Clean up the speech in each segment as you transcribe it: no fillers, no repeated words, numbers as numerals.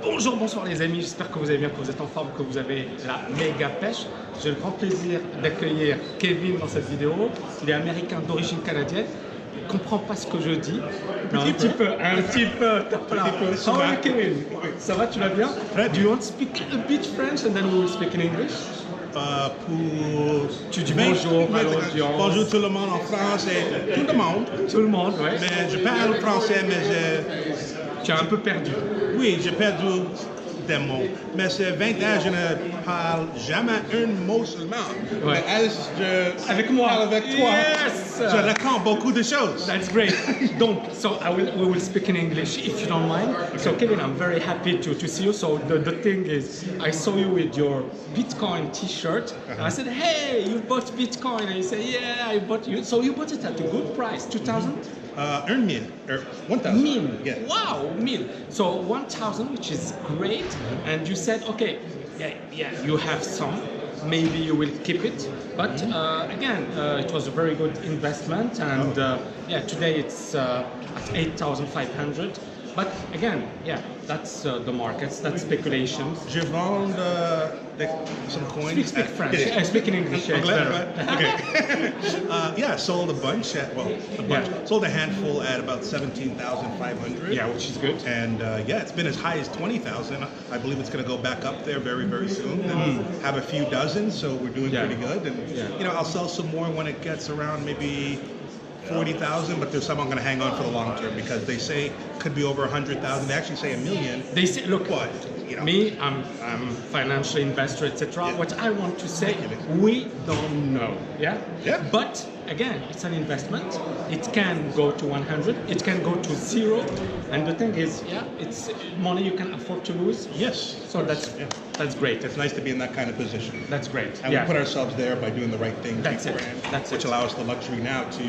Bonjour, bonsoir les amis, j'espère que vous allez bien, que vous êtes en forme, que vous avez la méga pêche. J'ai le grand plaisir d'accueillir Kevin dans cette vidéo. Il est américain d'origine canadienne. Il ne comprend pas ce que je dis. Un petit peu. How are you, Kevin? Ça va, tu vas bien? Do you want to speak a bit French and then we will speak in English? Tu dis bonjour à l'audience. Bonjour tout le monde en France et tout le monde. Tout le monde, oui. Mais je parle français, mais tu as un peu perdu. Oui, j'ai perdu des mots. Mais c'est 20 ans, je ne parle jamais un mot seulement. Ouais. Mais je avec moi. Parle avec toi. Yes. Je raconte beaucoup de choses. That's great. Donc, so we will speak in English if you don't mind. So Kevin, I'm very happy to see you. So the thing is, I saw you with your Bitcoin T-shirt. And I said, hey, you bought Bitcoin. And you said, yeah, I bought you. So you bought it at a good price, 2,000? 1,000 or 1,000. 1,000. Yeah. Wow, 1,000. So 1,000, which is great. And you said, okay, yeah, you have some. Maybe you will keep it, but again, it was a very good investment, and yeah, today it's at 8,500. But again, yeah, that's the markets, that's speculations. Je vends some coins. Speak French. I speak in English. Yeah, it's better. Okay. Yeah, I sold a bunch at, well, a bunch. Yeah. Sold a handful at about 17,500. Yeah, which is good. And yeah, it's been as high as 20,000. I believe it's going to go back up there very, very soon. And have a few dozen, so we're doing pretty good. And you know, I'll sell some more when it gets around maybe 40,000, but there's some I'm going to hang on for the long term because they say could be over 100,000. They actually say 1,000,000. They say, look, but you know, me, I'm financial investor, etc. Yeah. What I want to say, we don't know. Yeah. Yeah. But again, it's an investment. It can go to 100. It can go to 0. And the thing is, yeah, it's money you can afford to lose. yes. So that's great. It's nice to be in that kind of position. That's great. And we put ourselves there by doing the right thing, That's it. which allows us the luxury now to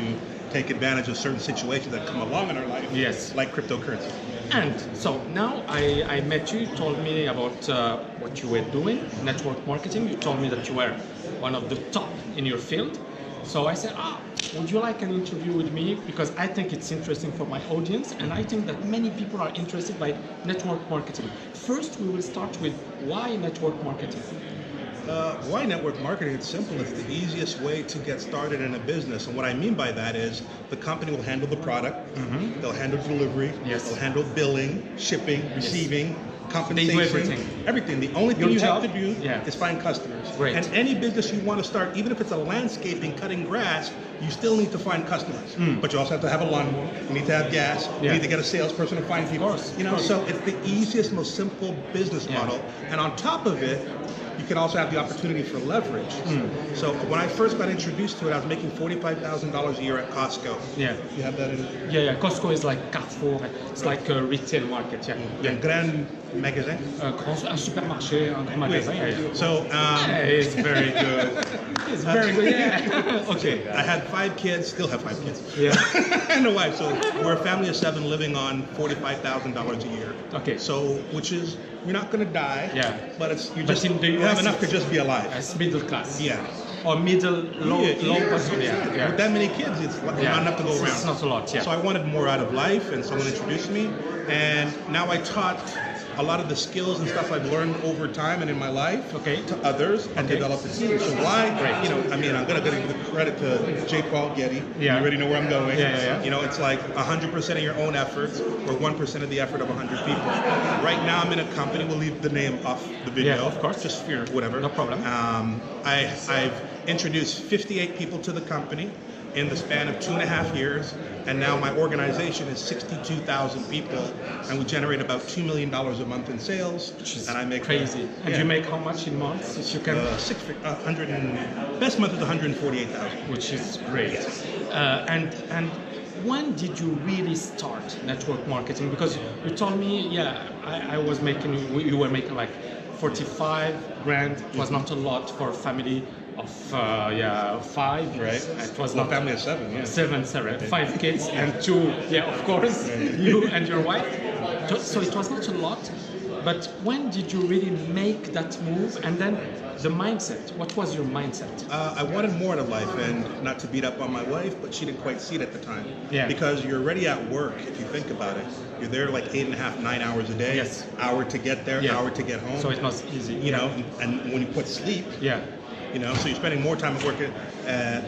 take advantage of certain situations that come along in our life, Yes. like cryptocurrency. And so now I met you, you told me about what you were doing, network marketing. You told me that you were one of the top in your field. So I said, would you like an interview with me? Because I think it's interesting for my audience, and I think that many people are interested by network marketing. First, we will start with why network marketing? Why network marketing? It's simple. It's the easiest way to get started in a business. And what I mean by that is the company will handle the product, they'll handle delivery, they'll handle billing, shipping, receiving, compensation, they do everything. The only thing you have to do is find customers. Great. And any business you want to start, even if it's a landscaping, cutting grass, you still need to find customers. But you also have to have a lawnmower. You need to have gas. You need to get a salesperson to find people. Of course. You know, so it's the easiest, most simple business model. And on top of it, you can also have the opportunity for leverage. So when I first got introduced to it, I was making $45,000 a year at Costco. Yeah. You have that in? Yeah. Costco is like Carrefour. It's like a retail market. Yeah. Un grand magasin? Un supermarché, un grand magasin. Yeah. So it's very good. It's very good. Yeah. Okay. I had 5 kids. Still have 5 kids. Yeah. And a wife. So we're a family of 7 living on $45,000 a year. Okay. So which is, you're not going to die. Yeah. But it's you have enough to just be alive. It's middle class. Yeah. Or low budget. Yeah. With that many kids, it's not enough to go around. It's not a lot. Yeah. So I wanted more out of life, and someone introduced me, and now I taught a lot of the skills and stuff I've learned over time and in my life to others and develop a team. So why? You know, I mean, I'm gonna give the credit to J. Paul Getty. Yeah. You already know where I'm going. Yeah. You know, it's like 100% of your own efforts or 1% of the effort of 100 people. Right now, I'm in a company. We'll leave the name off the video. Yeah, of course. Just fear, whatever. No problem. I've introduced 58 people to the company in the span of 2.5 years, and now my organization is 62,000 people, and we generate about $2 million a month in sales. Which is and I make crazy. And you make how much in months? If you can. Best month is 148,000. Which is great. And when did you really start network marketing? Because you told me, I was making, you were making like 45 grand. It was not a lot for a family 5. Right. It was Well, not family of 7. Yeah. 7, sorry, 5 kids and 2. Yeah, of course, you and your wife. So it was not a lot. But when did you really make that move? And then the mindset. What was your mindset? I wanted more out of life, and not to beat up on my wife, but she didn't quite see it at the time. Yeah. Because you're already at work, if you think about it. You're there like 8.5, 9 hours a day. Yes. Hour to get there, Yeah. hour to get home. So it was easy. You know, and when you put sleep, Yeah. you know, so you're spending more time at work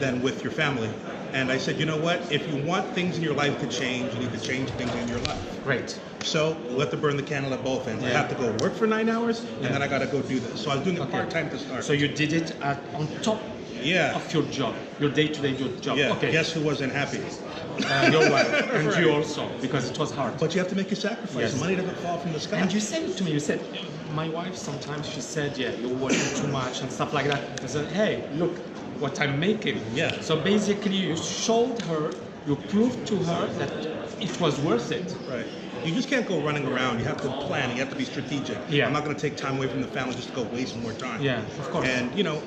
than with your family. And I said, you know what? If you want things in your life to change, you need to change things in your life. Great. So let the burn the candle at both ends. I have to go work for 9 hours, and then I got to go do this. So I was doing it part-time to start. So you did it on top of your job, your day-to-day job. Yeah. Okay. Guess who wasn't happy? Your wife and you also, because it was hard. But you have to make a sacrifice. Yes. Money doesn't fall from the sky. And you said it to me, you said, my wife sometimes, she said, yeah, you're working too much and stuff like that. I said, hey, look what I'm making. Yeah. So basically you showed her, you proved to her that it was worth it. Right. You just can't go running around. You have to plan. You have to be strategic. Yeah. I'm not going to take time away from the family just to go waste more time. Yeah, of course. And, you know,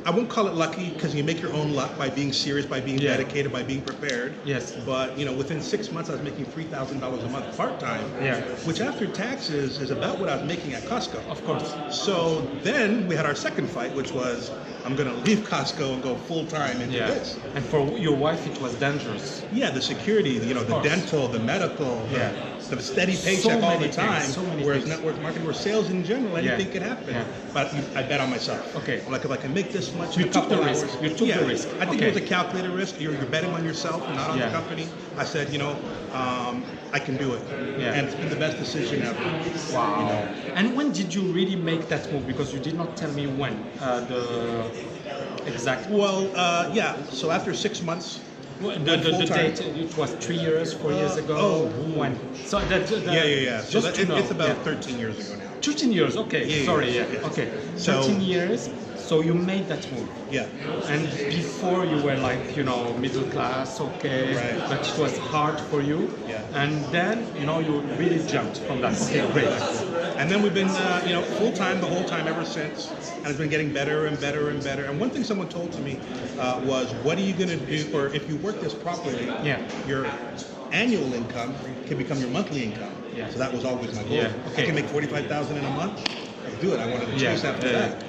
I won't call it lucky because you make your own luck by being serious, by being dedicated, by being prepared. Yes. But, you know, within 6 months, I was making $3,000 a month part-time. Yeah. Which after taxes is about what I was making at Costco. Of course. So then we had our second fight, which was I'm going to leave Costco and go full-time into this. And for your wife, it was dangerous. Yeah, the security, you know, the dental, the medical, the steady paycheck all the time. Whereas network marketing or sales in general, anything could happen. Yeah. But I bet on myself. Okay. I'm like, if I can make this much You in a took couple the hours. risk. You took the risk. I think it was a calculated risk. You're betting on yourself, not on the company. I said, you know, I can do it. Yeah. And it's been the best decision ever. Wow. You know? And when did you really make that move? Because you did not tell me when. The exact. Well, yeah. So after 6 months, the date, it was 3 years, 4 years ago. When? So So it's about 13 years ago now. 13 years, okay. Yeah. Okay. So, 13 years. So you made that move. Yeah. And before you were like, you know, middle class, okay, but it was hard for you. Yeah. And then, you know, you really jumped from that. Okay, great. And then we've been, you know, full time the whole time ever since, and it's been getting better and better and better. And one thing someone told to me was, what are you going to do, or if you work this properly, your annual income can become your monthly income. Yeah. So that was always my goal. Yeah. Okay. I can make $45,000 in a month. I'll do it. I wanted to chase after that.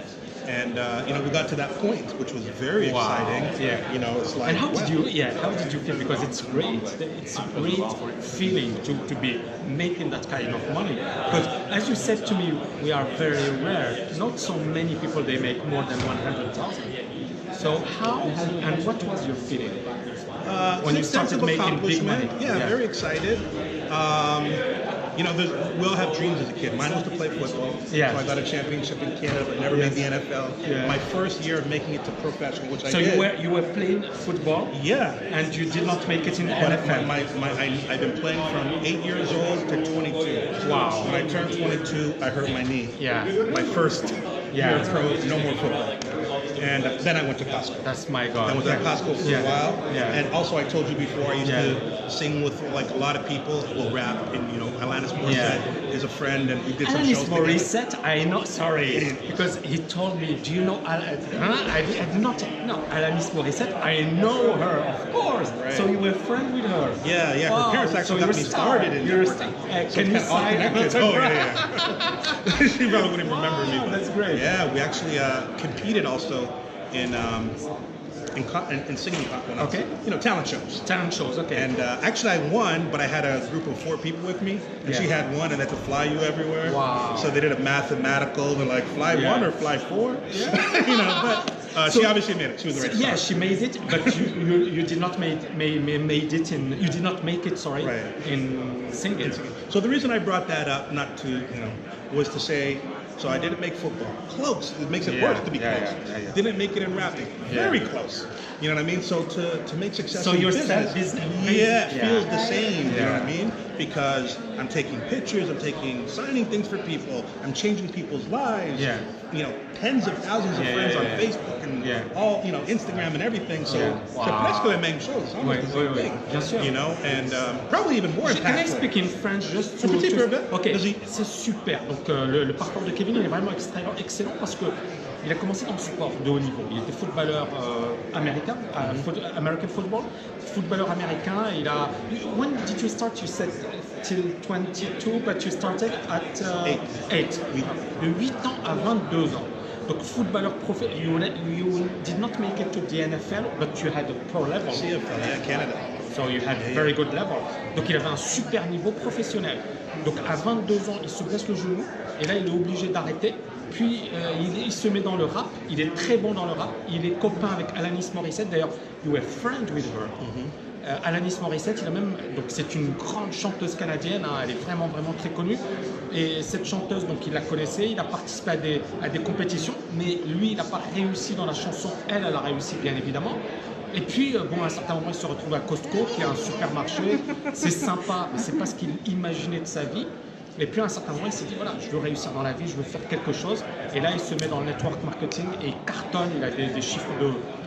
And you know, we got to that point, which was very exciting. Yeah. You know, it's like. And how did you? Yeah. How did you feel? Because it's great. It's a great feeling to be making that kind of money. Because as you said to me, we are very rare. Not so many people they make more than 100,000. So how and what was your feeling when you started making big money? Yeah, very excited. You know, we all have dreams as a kid. Mine was to play football. Yeah. So I got a championship in Canada, but never made the NFL. Yeah. My first year of making it to professional, which I did. So you were playing football? Yeah. And you did not make it in but NFL? I've been playing from 8 years old to 22. Wow. When I turned 22, I hurt my knee. Yeah. My first year of pro, no more football. And then I went to Costco. That's my God. I was at Costco for a while. Yeah. And also I told you before, I used to sing with like a lot of people, well, rap, and you know, Alanis Morissette is a friend, and we did some shows together. Alanis Morissette, I know, sorry, because he told me, do you know, I do not know Alanis Morissette, I know her, of course. Right. So you were friend with her. Yeah, yeah, her parents actually got me started in You're can you sign? Oh, yeah. She probably wouldn't remember me. That's great. Yeah, we actually competed also in singing contests. You know, talent shows. Talent shows, okay. And actually I won, but I had a group of 4 people with me, and she had one, and they had to fly you everywhere. Wow. So they did a mathematical, and like fly 1 or fly 4. Yeah. You know, but she obviously made it. She was the right Yeah, she made it, but you did not made it in. You did not make it. Sorry, in singing. So the reason I brought that up, not to was to say. So I didn't make football. Close. It makes it worse to be close. Didn't make it in rapping. Very close. You know what I mean? So to make success in business, feels the same. You know what I mean? Because I'm taking pictures, I'm signing things for people, I'm changing people's lives. Yeah. You know, tens of thousands of friends on Facebook and all, you know, Instagram and everything. So c'est presque la même chose. It's almost the same thing. You know, and probably even more impactful. Can I speak in French just to... Ok, c'est super. Donc le parcours de Kevin il est vraiment excellent parce que Il a commencé dans le sport de haut niveau. Il était footballeur américain, American football, footballeur américain. When did you start? You said till 22, but you started at 8. De 8 ans à 22 ans. Donc footballeur professionnel. You did not make it to the NFL, but you had a pro level. CFL, Canada. So you had a very good level. Donc il avait un super niveau professionnel. Donc à 22 ans, il se blesse le genou et là il est obligé d'arrêter. Puis il se met dans le rap. Il est très bon dans le rap. Il est copain avec Alanis Morissette. D'ailleurs, you were friend with her. Alanis Morissette, donc c'est une grande chanteuse canadienne, hein, elle est vraiment très connue. Et cette chanteuse, donc il la connaissait, il a participé à des compétitions, mais lui, il n'a pas réussi dans la chanson. Elle a réussi bien évidemment. Et puis, à un certain moment, il se retrouve à Costco, qui est un supermarché. C'est sympa, mais c'est pas ce qu'il imaginait de sa vie. Et puis à un certain moment, il s'est dit, voilà, je veux réussir dans la vie, je veux faire quelque chose. Et là, il se met dans le network marketing et il cartonne, il a des chiffres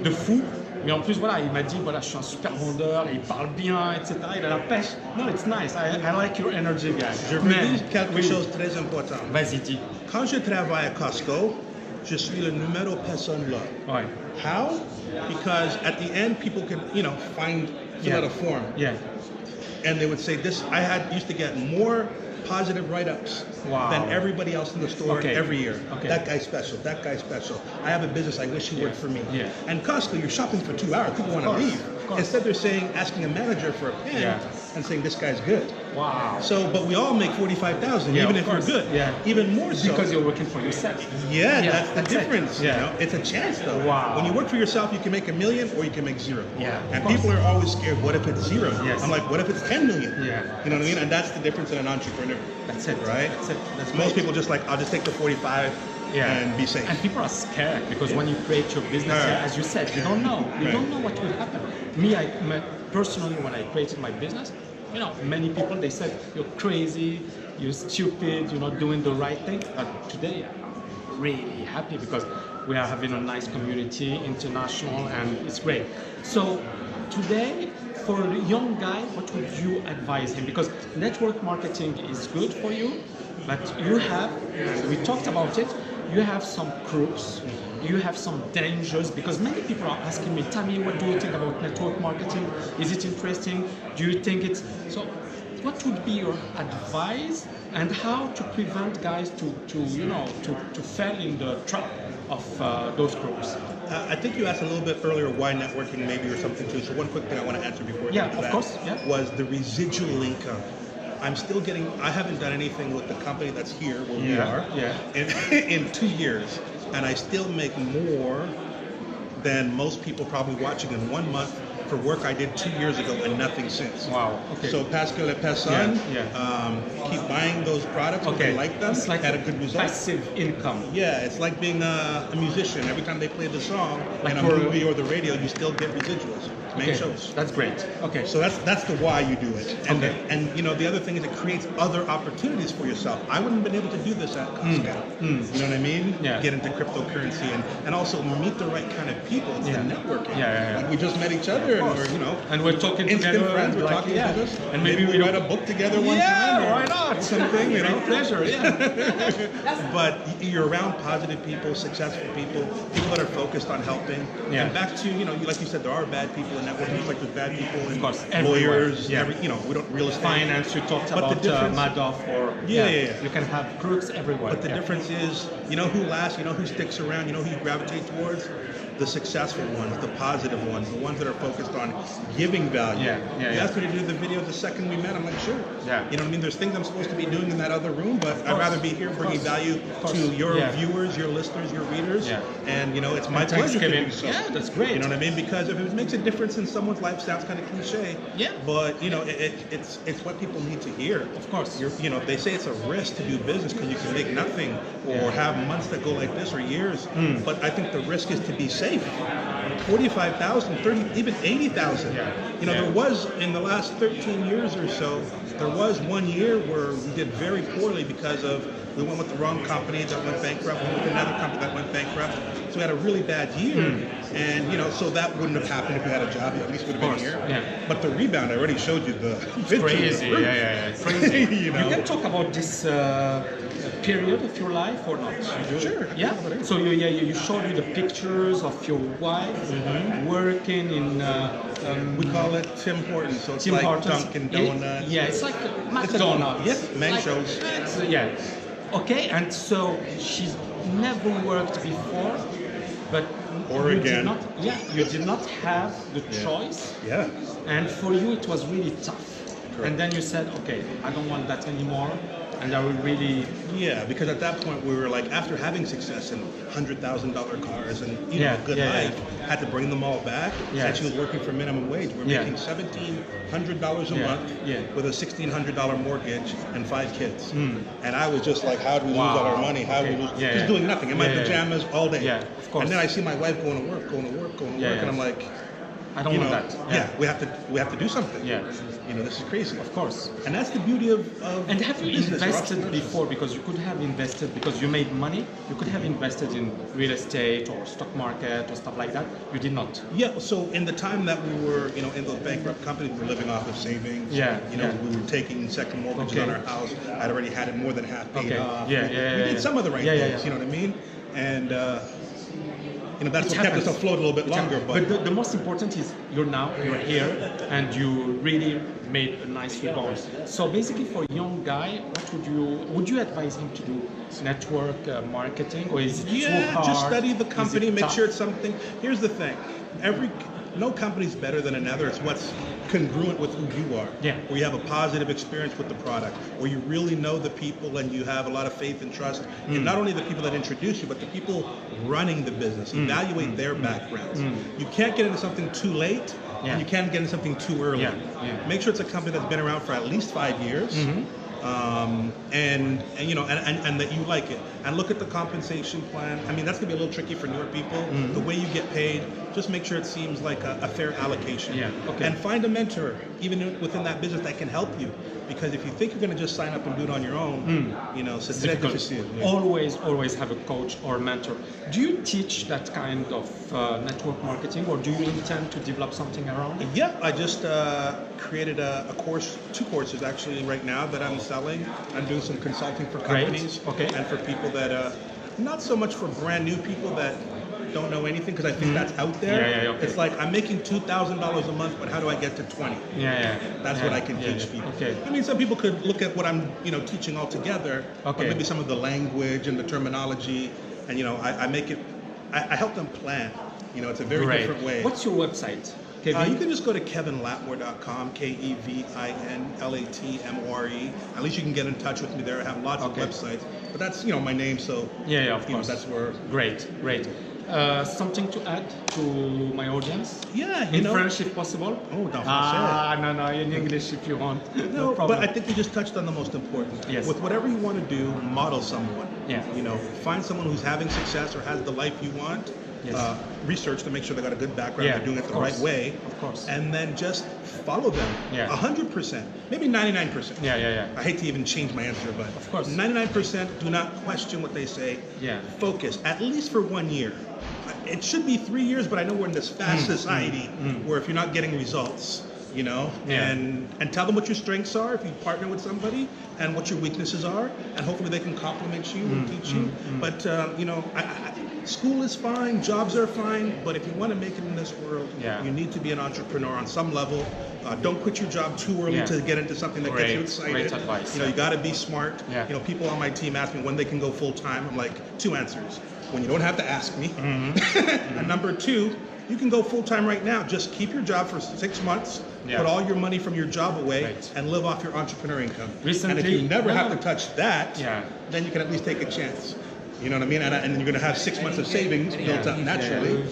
de fou. Mais en plus, voilà, il m'a dit, voilà, je suis un super vendeur, et il parle bien, etc. Il a la pêche. No, it's nice. I like your energy, guys. Je veux dire quelque chose de très important. Vas-y, dis. Quand je travaille à Costco, je suis le numéro personne là. Ouais. How? Because at the end, people can, fill out a form. Yeah. And they would say this. Used to get more positive write-ups than everybody else in the store every year. Okay. That guy's special. That guy's special. I have a business. I wish he worked for me. Yeah. And Costco, you're shopping for 2 hours. People want to leave. Instead, they're asking a manager for a pen and saying this guy's good. Wow. So, but we all make 45,000, even if you're good. Yeah. Even more so Because you're working for yourself. Yeah, that's the difference. Yeah. You know? It's a chance though. Wow. When you work for yourself, you can make $1 million or you can make 0. Yeah. And people are always scared. What if it's 0? Yes. I'm like, what if it's 10 million? Yeah. You know what I mean? And that's the difference in an entrepreneur. That's it, right? That's it. That's Most people just like, I'll just take the 45 and be safe. And people are scared because when you create your business, as you said, you don't know. You don't know what will happen. Personally, when I created my business, many people, they said, you're crazy, you're stupid, you're not doing the right thing. But today, I'm really happy because we are having a nice community, international, and it's great. So today, for a young guy, what would you advise him? Because network marketing is good for you, but you have, and we talked about it, you have some crooks, you have some dangers, because many people are asking me, Thami, what do you think about network marketing? Is it interesting? Do you think it's... So what would be your advice and how to prevent guys to fall in the trap of those crooks? I think you asked a little bit earlier why networking maybe or something too. So one quick thing I want to answer before was the residual income. I haven't done anything with the company that's here where we are in 2 years, and I still make more than most people probably watching in 1 month for work I did 2 years ago and nothing since. Wow. Okay. So parce que les personnes keep buying those products because they like them. It's like had a good result. Passive income. Yeah, it's like being a musician. Every time they play the song in a movie or the radio, you still get residuals. Main shows. That's great. Okay. So that's the why you do it. And the other thing is it creates other opportunities for yourself. I wouldn't have been able to do this at Costco. You know what I mean? Yeah. Get into cryptocurrency and also meet the right kind of people. It's the networking. Yeah. Like we just met each other and we're talking instant together. friends. We're talking business. And maybe we write a book together one time. Yeah, why not? Something, Pleasure, But you're around positive people, successful people that are focused on helping. Yeah. And back to, like you said, there are bad people in networking, just like there's bad people in lawyers. lawyers, we don't real estate. Finance, you talked about Madoff or... You can have crooks everywhere. But the difference is, who lasts, who sticks around, who you gravitate towards? The successful ones, the positive ones, the ones that are focused on giving value. You asked me to do the video the second we met. I'm like, sure. Yeah. You know what I mean? There's things I'm supposed to be doing in that other room, but I'd rather be here bringing value to your viewers, your listeners, your readers. Yeah. And, it's my pleasure to do so. Yeah, that's great. You know what I mean? Because if it makes a difference in someone's life, sounds kind of cliche. Yeah. But, it's what people need to hear. Of course. They say it's a risk to do business because you can make nothing or have months that go like this or years. But I think the risk is to be safe. 45,000, 30, even 80,000. There was, in the last 13 years or so, there was 1 year where we did very poorly because we went with the wrong company that went bankrupt, we went with another company that went bankrupt. So we had a really bad year. And so that wouldn't have happened if we had a job. At least would have been here. Yeah. But the rebound, I already showed you the crazy. It's crazy. You can talk about this period of your life or not? Sure. Yeah. So you showed you the pictures of your wife working in. We call it Tim Hortons, so it's Tim like Hortons. Dunkin' Donuts. It's like McDonald's. Yes, shows. Okay, and so she's never worked before, but you did not have the choice. Yeah. And for you, it was really tough. Correct. And then you said, okay, I don't want that anymore. And I will really... Yeah, because at that point we were like, after having success in $100,000 cars and a good life, had to bring them all back. And she was working for minimum wage. We're making $1,700 a month with a $1,600 mortgage and 5 kids. And I was just like, how do we lose all our money? How do we lose? Just doing nothing in my pajamas all day. Of course. And then I see my wife going to work, and I'm like, I don't want that. We have to do something. This is crazy. Of course. And that's the beauty of And have you business, invested before? Because you could have invested, because you made money, you could have invested in real estate or stock market or stuff like that. You did not. Yeah, so in the time that we were, in those bankrupt companies, we were living off of savings. We were taking second mortgages on our house. I'd already had it more than half paid off. We did some of the right things, you know what I mean? And that's what kept us afloat a little bit longer. But the most important is you're here, and you really made a nice rebound. So basically, for a young guy, what would you advise him to do? Network marketing, or is it too hard? Just study the company, make tough? sure it's something. Here's the thing: no company's better than another. It's what's congruent with who you are. Where you have a positive experience with the product, where you really know the people and you have a lot of faith and trust in not only the people that introduce you, but the people running the business. Evaluate their backgrounds. You can't get into something too late, and you can't get into something too early. Make sure it's a company that's been around for at least 5 years. And that you like it, and look at the compensation plan. I mean, that's gonna be a little tricky for newer people. The way you get paid, just make sure it seems like a fair allocation. And find a mentor, even within that business, that can help you. Because if you think you're gonna just sign up and do it on your own, it's difficult. Always have a coach or mentor. Do you teach that kind of network marketing, or do you intend to develop something around it? Yeah, I just created a course, 2 courses actually right now that I'm selling. I'm doing some consulting for companies and for people that, not so much for brand new people that don't know anything, because I think that's out there. It's like, I'm making $2,000 a month, but how do I get to 20? That's what I can teach people. I mean, some people could look at what I'm teaching all together, but maybe some of the language and the terminology, and I make it, I help them plan. It's a very different way. What's your website? You can just go to kevinlatmore.com, KEVINLATMORE. At least you can get in touch with me there. I have lots of websites, but that's my name, so of course. That's where. Great. Something to add to my audience? In French, if possible. Oh, dans français. No, in English if you want. No problem. But I think you just touched on the most important. With whatever you want to do, model someone. Find someone who's having success or has the life you want. Research to make sure they got a good background, they're doing it the right way, and then just follow them. 100%, maybe 99%. I hate to even change my answer, but 99% do not question what they say. Focus at least for 1 year. It should be 3 years, but I know we're in this fast society where if you're not getting results, and tell them what your strengths are if you partner with somebody, and what your weaknesses are, and hopefully they can compliment you and teach you. But school is fine, jobs are fine, but if you want to make it in this world, you need to be an entrepreneur on some level. Don't quit your job too early to get into something that gets you excited. Great advice. You got to be smart. People on my team ask me when they can go full time. I'm like, 2 answers. When you don't have to ask me. And number 2, you can go full time right now. Just keep your job for 6 months. Put all your money from your job away and live off your entrepreneur income. And if you never have to touch that, then you can at least take a chance. You know what I mean? And you're going to have 6 months of savings built up naturally.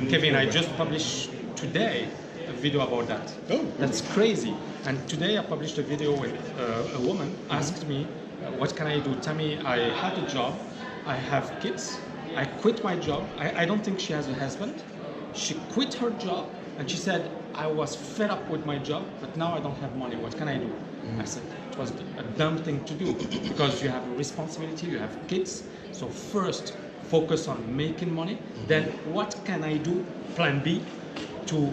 Kevin, I just published today a video about that. That's crazy. And today I published a video with a woman asked me, what can I do? Thami, I had a job, I have kids, I quit my job. I don't think she has a husband. She quit her job, and she said, I was fed up with my job, but now I don't have money. What can I do? I said, it was a dumb thing to do, because you have a responsibility, you have kids. So first, focus on making money, then what can I do, plan B, to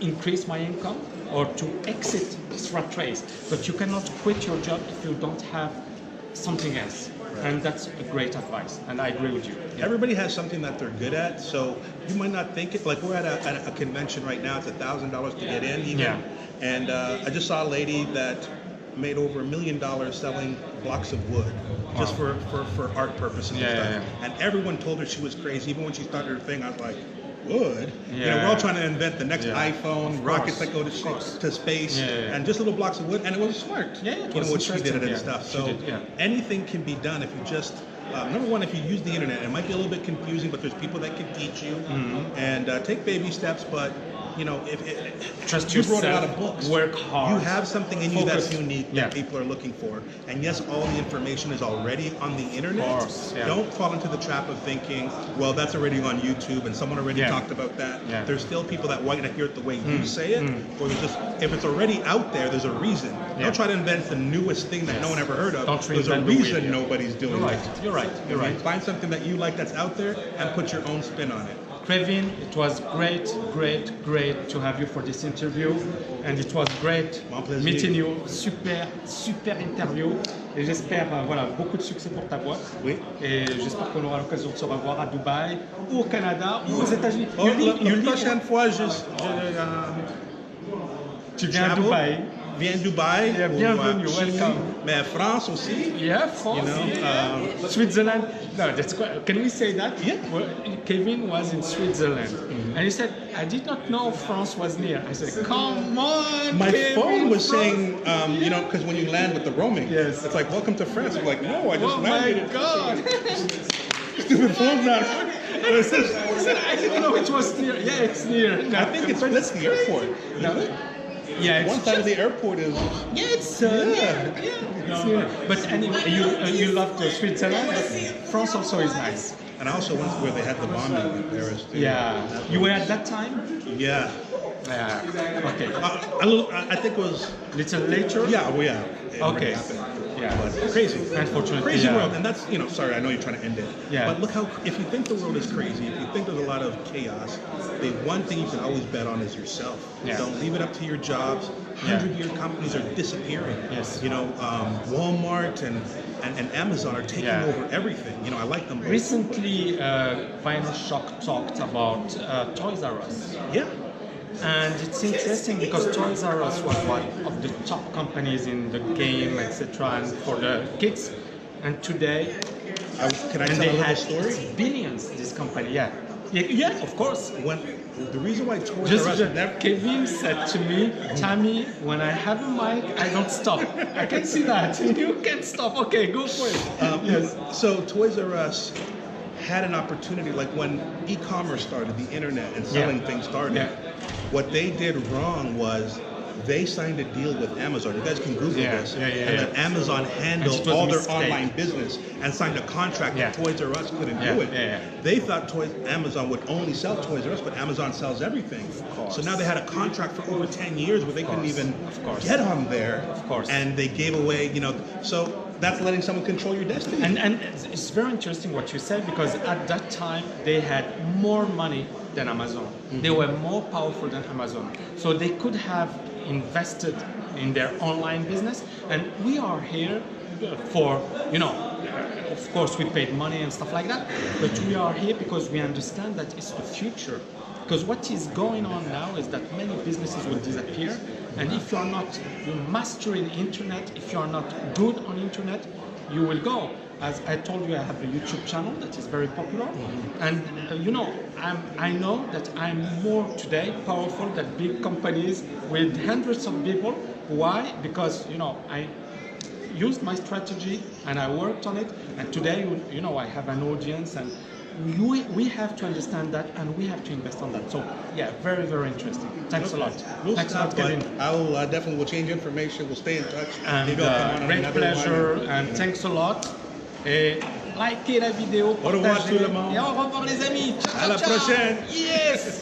increase my income or to exit this rat race? But you cannot quit your job if you don't have something else. And that's a great advice, and I agree with you. Yeah. Everybody has something that they're good at, so you might not think it. Like we're at a convention right now; it's $1,000 to get in. Even. Yeah. And I just saw a lady that made over $1 million selling blocks of wood, just for art purposes and stuff. Yeah. And everyone told her she was crazy. Even when she started her thing, I was like, wood? Yeah. You know, we're all trying to invent the next iPhone, rockets that go to space, and just little blocks of wood, and it was smart. Yeah, it you was know what she did it and yeah. stuff. So anything can be done if you just. Number one, if you use the internet, it might be a little bit confusing, but there's people that can teach you, and take baby steps. But you know, if trust you yourself, wrote a lot of books, work hard, you have something in you that's unique Yeah. that people are looking for. And yes, all the information is already on the internet. Of course, yeah. Don't fall into the trap of thinking, well, that's already on YouTube and someone already talked about that. Yeah. There's still people that want to hear it the way you say it, or there's just if it's already out there, there's a reason. Don't try to invent the newest thing that no one ever heard of. Don't there's a reinvent the reason wheel. nobody's doing You're it. right. You're right. You're right. Find something that you like that's out there and put your own spin on it. Kevin, it was great to have you for this interview, and it was great meeting you. Super interview, et j'espère voilà beaucoup de succès pour ta boîte. Oui. Et j'espère qu'on aura l'occasion de se revoir à Dubaï, ou au Canada, ou aux États-Unis. La prochaine fois, tu viens à Dubaï. Viens à Dubaï. Yeah, bienvenue, welcome. Mais France aussi. Yeah, France. You know, Switzerland. No, that's quite, can we say that? Yeah. Well, Kevin was in Switzerland, and he said, "I did not know France was near." I said, "Come on, my Kevin, phone was France." saying, you know, because when you land with the roaming, Yes. it's like, welcome to France. You're like, no, I just Oh landed. my God! Stupid phone's not. I said, I didn't know it was near. Yeah, it's near. No, I think it's the airport. No. Yeah, it's One side of the airport is. Yeah, it's it's near. But anyway, you loved Switzerland, but France also is nice. And I also went where they had the bombing in Paris. Too. Yeah, you were at that time. Yeah. Yeah. Okay. I think it was. Little later. Yeah. Well, yeah. It already Okay. happened. Yeah. But crazy. Unfortunately. Crazy yeah. world, and that's, you know, sorry, I know you're trying to end it. Yeah. But look how, if you think the world is crazy, if you think there's a lot of chaos, the one thing you can always bet on is yourself. Yeah. Don't leave it up to your jobs. 100-year companies are disappearing. Yes. You know, Walmart and Amazon are taking over everything. You know, I like them both. Recently, Vinyl Shock talked about Toys R Us. Yeah. And it's interesting because Toys R Us was one of the top companies in the game, etc., and for the kids. And today, Can I and tell they a little had story? billions. This company, yeah, of course. When the reason why Toys R Us never. Kevin said to me, Thami, when I have a mic, I don't stop. I can see that. You can't stop. Okay, go for it. Yes. So Toys R Us had an opportunity, like when e-commerce started, the internet and selling things started. Yeah. What they did wrong was they signed a deal with Amazon. You guys can Google this. And then Amazon handled all their online business and signed a contract that Toys R Us couldn't do it. They thought Amazon would only sell Toys R Us, but Amazon sells everything. So now they had a contract for over 10 years where they couldn't even get on there. Of course. And they gave away, you know, so that's letting someone control your destiny. And it's very interesting what you said, because at that time they had more money than Amazon. They were more powerful than Amazon. So they could have invested in their online business. And we are here for, you know, of course we paid money and stuff like that, but we are here because we understand that it's the future. Because what is going on now is that many businesses will disappear, and if you are not mastering internet, if you are not good on internet, you will go. As I told you, I have a YouTube channel that is very popular, and you know, I know that I'm more today powerful than big companies with hundreds of people. Why? Because, you know, I used my strategy and I worked on it, and today, you know, I have an audience, and we have to understand that, and we have to invest on that. So yeah, very, very interesting. Thanks a lot. Thanks a lot, Kevin. I'll definitely will change information. We'll stay in touch. And great pleasure, and thanks a lot. Et likez la vidéo, partagez. Au revoir tout le monde. Et au revoir les amis. Ciao, à la ciao. prochaine. Yes.